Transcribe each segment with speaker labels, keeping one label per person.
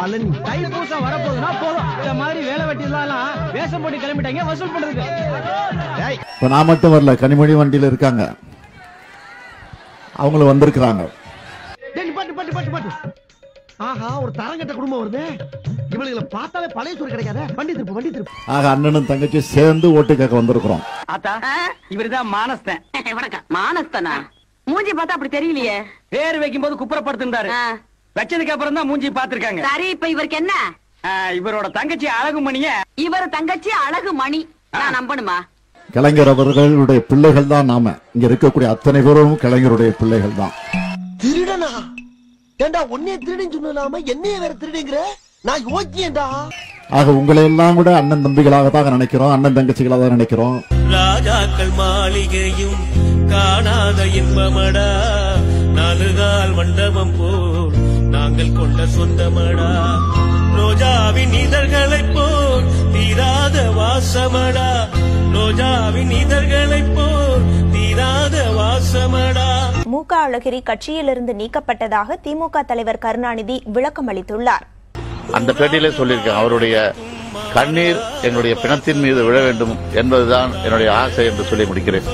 Speaker 1: பழனி தைப்பூசம் வரப்போகுதுன்னா போதும் இந்த மாதிரி வேலை வெட்டி எல்லாம் வேஷம் போட்டு கிளம்பிட்டாங்க வசூல் பண்றதுக்கு.
Speaker 2: இப்ப நான் மட்டும் வரல, கனிமொழி வண்டியில இருக்காங்க, அவங்களும் வந்திருக்கிறாங்க.
Speaker 1: ஆஹா, ஒரு தரங்கட்ட குடும்பம் வருது. இவளுகளை பார்த்தாலே பழைய சோறு கிடைக்காத. வண்டி திருப்பு, வண்டி திருப்பு.
Speaker 2: ஆக அண்ணனும் தங்கச்சி சேர்ந்து ஓட்டு கேட்க வந்திருக்கிறோம்.
Speaker 1: ஆத்தா, இவருதான் மானஸ்தன்.
Speaker 3: வணக்கம். மானஸ்தனா? மூஞ்சி பார்த்தா அப்படி தெரியலையே.
Speaker 1: பேர் வைக்கும் போது குப்புறப்படுத்திருந்தாரு. வச்சதுக்கு அப்புறம் தான் மூஞ்சி பாத்துருக்காங்க.
Speaker 3: சரி, இப்ப இவருக்கு என்ன?
Speaker 1: இவரோட தங்கச்சி அழகுமணிய.
Speaker 3: இவர் தங்கச்சி அழகு மணி. நான் நம்பணுமா?
Speaker 2: கலைஞர் அவர்களுடைய பிள்ளைகள் தான் நாம. இங்க இருக்கக்கூடிய அத்தனை பேரும் கலைஞருடைய பிள்ளைகள் தான்.
Speaker 4: திருடனா? ஏண்டா உன்னைய திருடின்னு சொல்லாம என்னைய வேற திருடுங்கிற? நான் யோக்கியேண்டா.
Speaker 2: ஆக உங்களை எல்லாம் கூட அண்ணன் தம்பிகளாக தான் நினைக்கிறோம், அண்ணன் தங்கச்சிகளாக தான் நினைக்கிறோம்.
Speaker 5: ராஜாக்கள் மாளிகையும் காணாத இன்பமடா, நாலுகால் மண்டபம் போல் நாங்கள் கொண்ட சொந்தமடா, ரோஜாவின் இதழ்களைப் போல் தீராத வாசமடா, ரோஜாவின் இதழ்களைப் போல் தீராத வாசமடா.
Speaker 6: மு.க. அழகிரி கட்சியிலிருந்து நீக்கப்பட்டதாக திமுக தலைவர் கருணாநிதி விளக்கம் அளித்துள்ளார்.
Speaker 7: அந்த பேட்டியிலே சொல்லியிருக்கேன், அவருடைய கண்ணீர் எங்களுடைய பிணத்தின் மீது விழ வேண்டும் என்பதுதான் என்னுடைய ஆசை என்று சொல்லி முடிக்கிறேன்.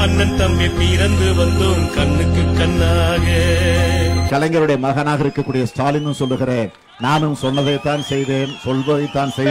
Speaker 5: அண்ணன் தம்பி பிறந்து வந்தோம் கண்ணுக்கு கண்ணாக.
Speaker 2: கலைஞருடைய மகனாக இருக்கக்கூடிய ஸ்டாலினும் சொல்லுகிறேன், நானும் சொன்னதைத்தான் செய்தேன், சொல்வதைத்தான் செய்தேன்.